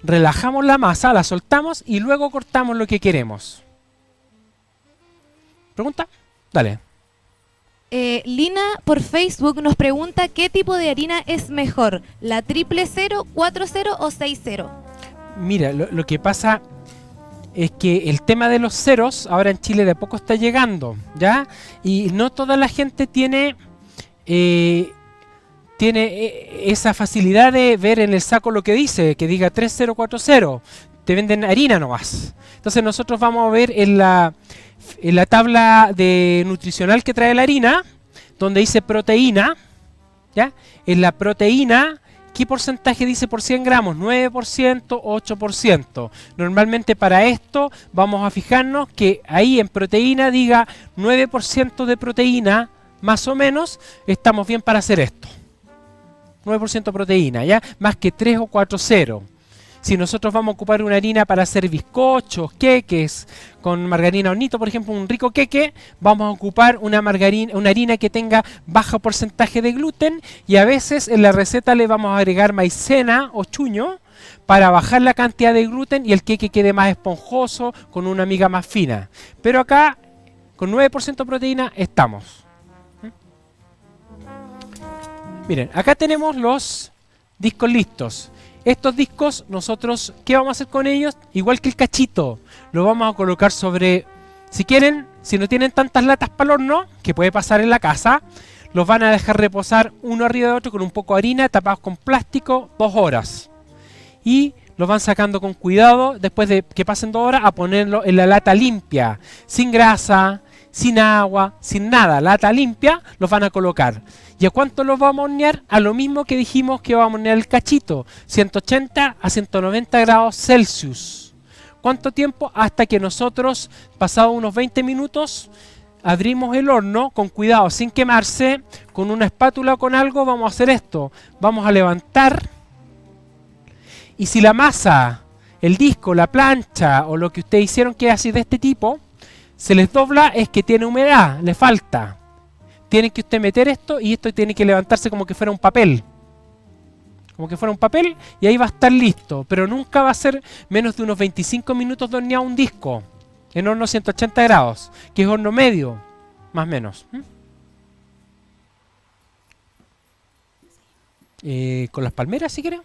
relajamos la masa, la soltamos y luego cortamos lo que queremos. ¿Pregunta? Dale. Lina por Facebook nos pregunta qué tipo de harina es mejor, la 000, 40 o 60. Mira, lo que pasa es que el tema de los ceros ahora en Chile de a poco está llegando, ¿ya? Y no toda la gente tiene esa facilidad de ver en el saco lo que dice, que diga 3040. Te venden harina nomás. Entonces nosotros vamos a ver en la tabla nutricional que trae la harina, donde dice proteína, ¿ya? En la proteína, ¿qué porcentaje dice por 100 gramos? 9%, 8%. Normalmente para esto vamos a fijarnos que ahí en proteína diga 9% de proteína, más o menos, estamos bien para hacer esto. 9% proteína, ¿ya? Más que 3 o 4 0. Si nosotros vamos a ocupar una harina para hacer bizcochos, queques, con margarina hornito, por ejemplo, un rico queque, vamos a ocupar una harina que tenga bajo porcentaje de gluten y a veces en la receta le vamos a agregar maicena o chuño para bajar la cantidad de gluten y el queque quede más esponjoso, con una miga más fina. Pero acá, con 9% proteína, estamos. Miren, acá tenemos los discos listos. Estos discos, nosotros, ¿qué vamos a hacer con ellos? Igual que el cachito, lo vamos a colocar sobre, si quieren, si no tienen tantas latas para el horno, que puede pasar en la casa, los van a dejar reposar uno arriba de otro con un poco de harina, tapados con plástico, 2 horas. Y los van sacando con cuidado, después de que pasen 2 horas, a ponerlo en la lata limpia, sin grasa, sin agua, sin nada, lata limpia, los van a colocar. ¿Y a cuánto los vamos a hornear? A lo mismo que dijimos que vamos a hornear el cachito, 180 a 190 grados Celsius. ¿Cuánto tiempo? Hasta que nosotros, pasados unos 20 minutos, abrimos el horno con cuidado, sin quemarse, con una espátula o con algo, vamos a hacer esto. Vamos a levantar y si la masa, el disco, la plancha o lo que ustedes hicieron que es así de este tipo, se les dobla, es que tiene humedad, le falta. Tienen que usted meter esto y esto tiene que levantarse como que fuera un papel. Como que fuera un papel y ahí va a estar listo. Pero nunca va a ser menos de unos 25 minutos de horneado un disco. En horno 180 grados, que es horno medio, más o menos. Con las palmeras, si quieren.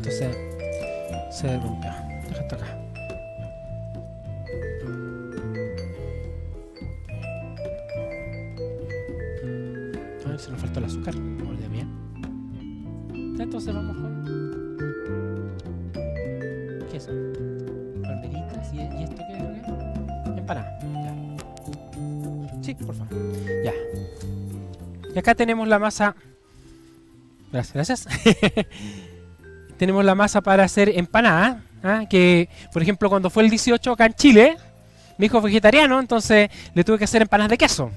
Esto se rompió. Deja esto acá. A ver si nos falta el azúcar. No olvidé bien. Entonces vamos con queso. Palmeritas. ¿Y esto qué es? Empanada. Ya. Sí, por favor. Ya. Y acá tenemos la masa. Gracias. Tenemos la masa para hacer empanadas, que por ejemplo cuando fue el 18 acá en Chile, mi hijo es vegetariano, entonces le tuve que hacer empanadas de queso.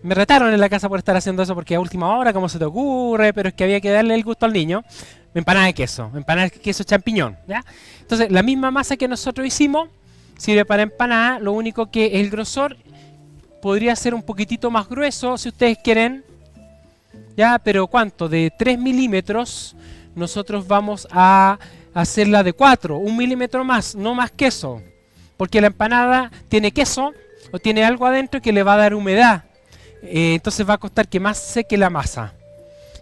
Me retaron en la casa por estar haciendo eso porque a última hora, ¿cómo se te ocurre? Pero es que había que darle el gusto al niño. Empanada de queso champiñón, ¿ya? Entonces la misma masa que nosotros hicimos sirve para empanada, lo único que el grosor podría ser un poquitito más grueso si ustedes quieren. Ya, pero ¿cuánto? De 3 milímetros nosotros vamos a hacerla de 4, 1 milímetro más, no más queso. Porque la empanada tiene queso o tiene algo adentro que le va a dar humedad. Entonces va a costar que más seque la masa.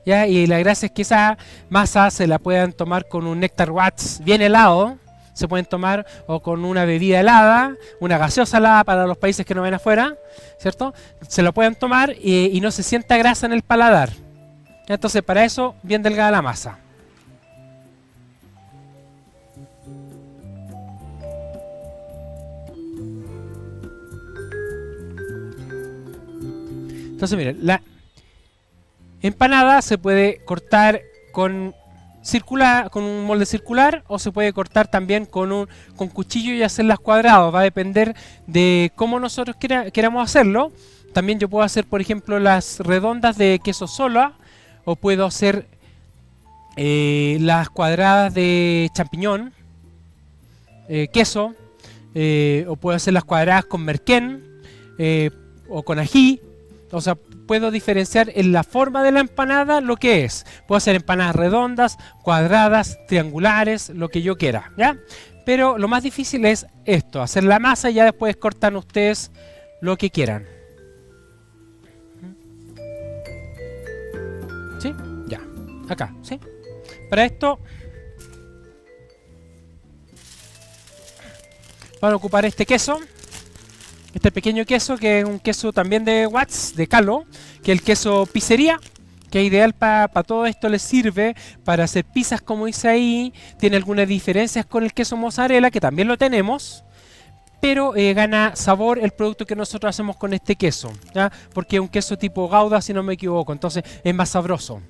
¿Ya? Y la gracia es que esa masa se la puedan tomar con un Nectar Watts bien helado. Se pueden tomar o con una bebida helada, una gaseosa helada para los países que no ven afuera, ¿cierto? Se lo pueden tomar y no se sienta grasa en el paladar. Entonces para eso, bien delgada la masa. Entonces miren, empanada se puede cortar con un molde circular o se puede cortar también con cuchillo y hacerlas cuadradas. Va a depender de cómo nosotros queramos hacerlo. También yo puedo hacer, por ejemplo, las redondas de queso sola, o puedo hacer las cuadradas de champiñón, queso, o puedo hacer las cuadradas con merquén o con ají. O sea, puedo diferenciar en la forma de la empanada lo que es. Puedo hacer empanadas redondas, cuadradas, triangulares, lo que yo quiera, ¿ya? Pero lo más difícil es esto, hacer la masa y ya después cortan ustedes lo que quieran. ¿Sí? Ya. Acá, ¿sí? Para esto van a ocupar este queso. Este pequeño queso, que es un queso también de Watts, de Calo, que es el queso pizzería, que es ideal para todo esto, les sirve para hacer pizzas como dice ahí. Tiene algunas diferencias con el queso mozzarella, que también lo tenemos, pero gana sabor el producto que nosotros hacemos con este queso, ¿ya? Porque es un queso tipo Gouda, si no me equivoco, entonces es más sabroso.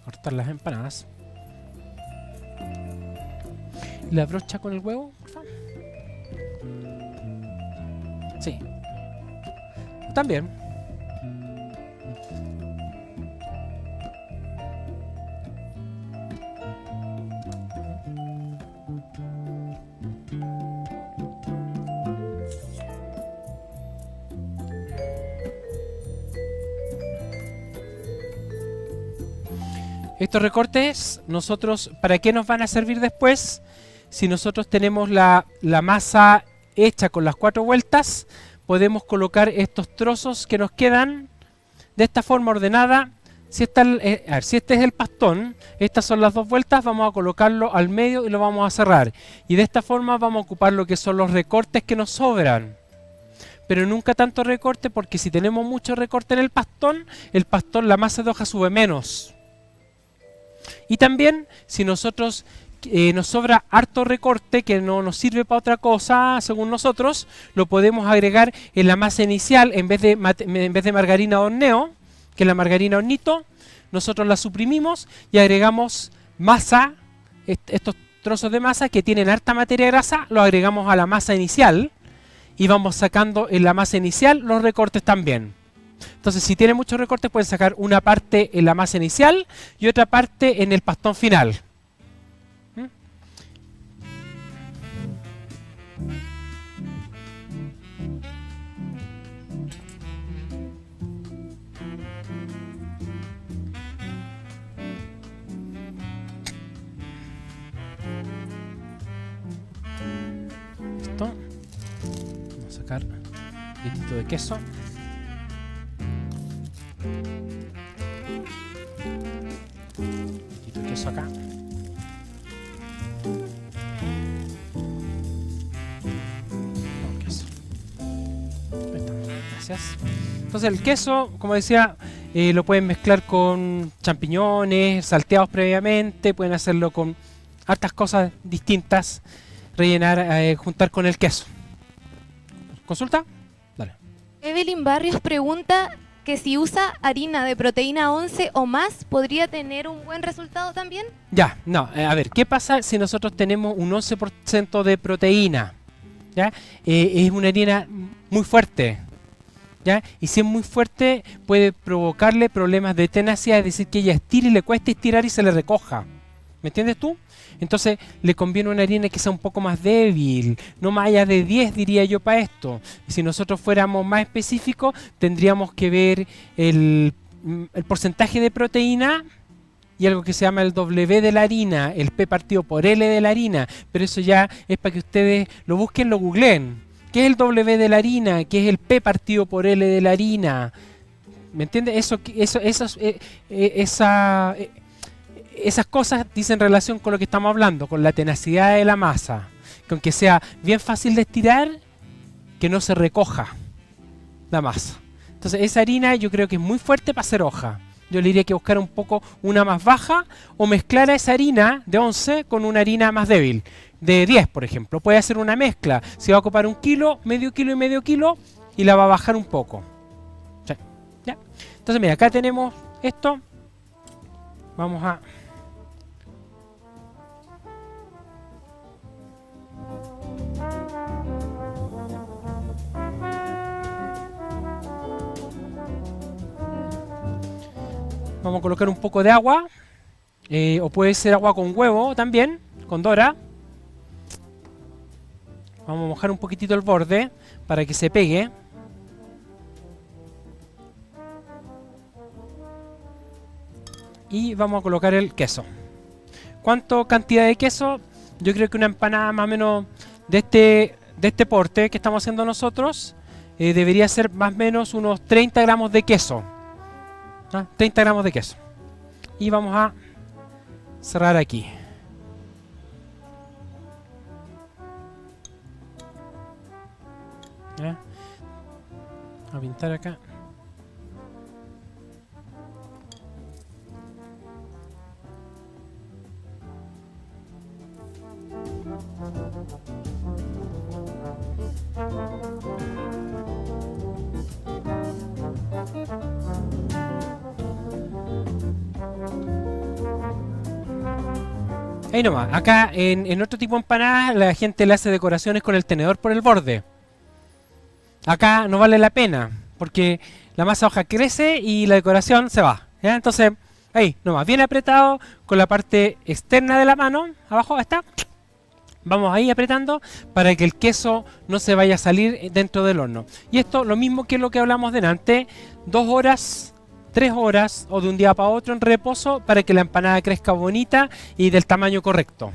Cortar las empanadas. La brocha con el huevo, por favor. Sí. También. Estos recortes, nosotros, ¿para qué nos van a servir después? Si nosotros tenemos la masa hecha con las 4 vueltas, podemos colocar estos trozos que nos quedan de esta forma ordenada. Si este es el pastón, estas son las 2 vueltas, vamos a colocarlo al medio y lo vamos a cerrar. Y de esta forma vamos a ocupar lo que son los recortes que nos sobran. Pero nunca tanto recorte, porque si tenemos mucho recorte en el pastón, la masa de hoja sube menos. Y también, si nosotros nos sobra harto recorte que no nos sirve para otra cosa, según nosotros, lo podemos agregar en la masa inicial en vez de margarina de horneo, que es la margarina hornito. Nosotros la suprimimos y agregamos masa, estos trozos de masa que tienen harta materia grasa, lo agregamos a la masa inicial y vamos sacando en la masa inicial los recortes también. Entonces, si tiene muchos recortes, pueden sacar una parte en la masa inicial y otra parte en el pastón final. Listo. Vamos a sacar un poquito de queso. Un poquito de queso acá. Queso. Ahí está. Gracias. Entonces el queso, como decía, lo pueden mezclar con champiñones salteados previamente, pueden hacerlo con hartas cosas distintas, rellenar, juntar con el queso. ¿Consulta? Dale. Evelyn Barrios pregunta que si usa harina de proteína 11 o más, ¿podría tener un buen resultado también? Ya, no, a ver, ¿qué pasa si nosotros tenemos un 11% de proteína? ¿Ya? Es una harina muy fuerte, ¿ya? Y si es muy fuerte, puede provocarle problemas de tenacidad, es decir, que ella estire y le cueste estirar y se le recoja. ¿Me entiendes tú? Entonces le conviene una harina que sea un poco más débil, no más allá de 10 diría yo para esto. Si nosotros fuéramos más específicos, tendríamos que ver el porcentaje de proteína y algo que se llama el W de la harina, el P partido por L de la harina, pero eso ya es para que ustedes lo busquen, lo googleen. ¿Qué es el W de la harina? ¿Qué es el P partido por L de la harina? ¿Me entiendes? Esas cosas dicen relación con lo que estamos hablando, con la tenacidad de la masa, con que sea bien fácil de estirar, que no se recoja la masa. Entonces esa harina yo creo que es muy fuerte para hacer hoja. Yo le diría que buscar un poco una más baja o mezclar a esa harina de 11 con una harina más débil, de 10 por ejemplo. Puede hacer una mezcla, si va a ocupar 1 kilo, medio kilo y medio kilo y la va a bajar un poco. Sí. ¿Ya? Entonces mira, acá tenemos esto. Vamos a... Vamos a colocar un poco de agua. O puede ser agua con huevo también, con Dora. Vamos a mojar un poquitito el borde para que se pegue. Y vamos a colocar el queso. ¿Cuánto cantidad de queso? Yo creo que una empanada más o menos de este porte que estamos haciendo nosotros debería ser más o menos unos 30 gramos de queso. 30 gramos de queso. Y vamos a cerrar aquí. ¿Ya? A pintar acá. Ahí nomás, acá en otro tipo de empanadas la gente le hace decoraciones con el tenedor por el borde. Acá no vale la pena, porque la masa hoja crece y la decoración se va. ¿Ya? Entonces, ahí nomás, bien apretado con la parte externa de la mano, abajo está. Vamos ahí apretando para que el queso no se vaya a salir dentro del horno. Y esto lo mismo que lo que hablamos delante, 2 horas... 3 horas o de un día para otro en reposo para que la empanada crezca bonita y del tamaño correcto.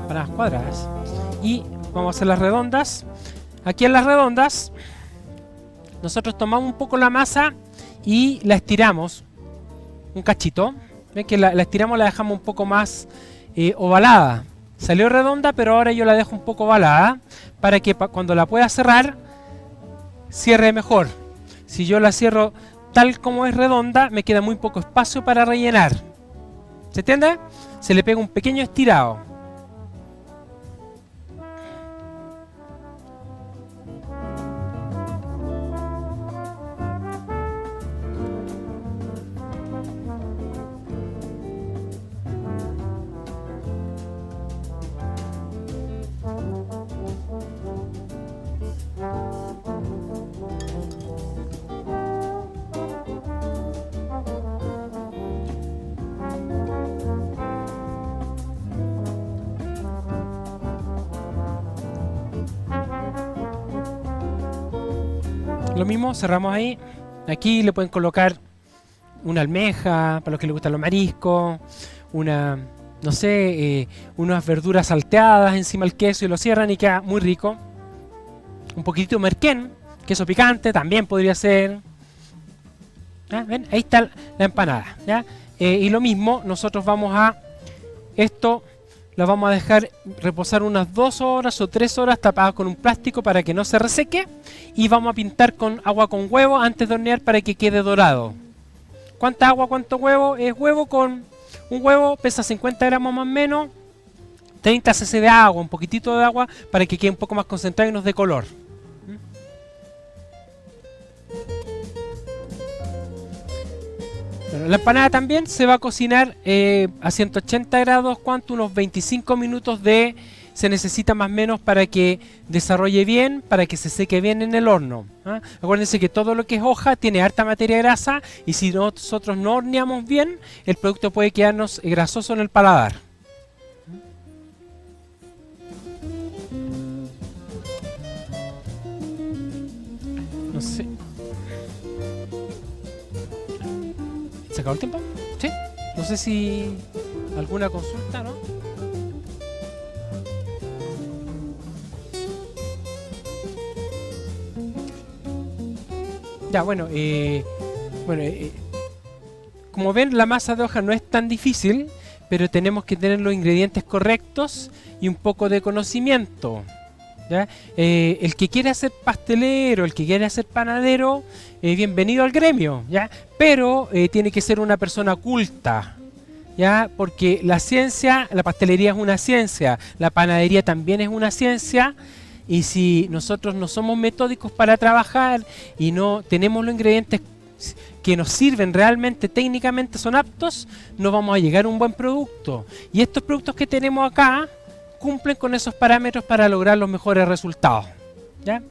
Empanadas cuadradas. Y vamos a hacer las redondas. Aquí en las redondas nosotros tomamos un poco la masa y la estiramos un cachito. ¿Ven que la estiramos, la dejamos un poco más ovalada? Salió redonda, pero ahora yo la dejo un poco ovalada para que cuando la pueda cerrar cierre mejor. Si yo la cierro tal como es redonda, me queda muy poco espacio para rellenar. ¿Se entiende? Se le pega un pequeño estirado. Lo mismo, cerramos ahí. Aquí le pueden colocar una almeja, para los que les gustan los mariscos, una, no sé, unas verduras salteadas encima del queso y lo cierran y queda muy rico. Un poquitito de merquén, queso picante, también podría ser. ¿Ya? ¿Ven? Ahí está la empanada. ¿Ya? Y lo mismo, nosotros vamos a esto... La vamos a dejar reposar unas 2 horas o 3 horas tapada con un plástico para que no se reseque. Y vamos a pintar con agua con huevo antes de hornear para que quede dorado. ¿Cuánta agua, cuánto huevo? Es huevo con... Un huevo pesa 50 gramos más o menos. 30 cc de agua, un poquitito de agua para que quede un poco más concentrado y nos dé color. Bueno, la empanada también se va a cocinar a 180 grados, ¿cuánto? Unos 25 minutos se necesita más o menos para que desarrolle bien, para que se seque bien en el horno. ¿Ah? Acuérdense que todo lo que es hoja tiene harta materia grasa y si nosotros no horneamos bien, el producto puede quedarnos grasoso en el paladar. No sé. ¿Se acabó el tiempo? Sí. No sé si alguna consulta, ¿no? Ya, bueno, como ven, la masa de hoja no es tan difícil, pero tenemos que tener los ingredientes correctos y un poco de conocimiento. ¿Ya? El que quiere hacer pastelero, el que quiere hacer panadero, bienvenido al gremio, ¿ya? Pero tiene que ser una persona culta, ¿ya? Porque la ciencia, la pastelería es una ciencia, la panadería también es una ciencia Y si nosotros no somos metódicos para trabajar y no tenemos los ingredientes que nos sirven realmente, técnicamente son aptos, no vamos a llegar a un buen producto. Y estos productos que tenemos acá cumplen con esos parámetros para lograr los mejores resultados. ¿Ya?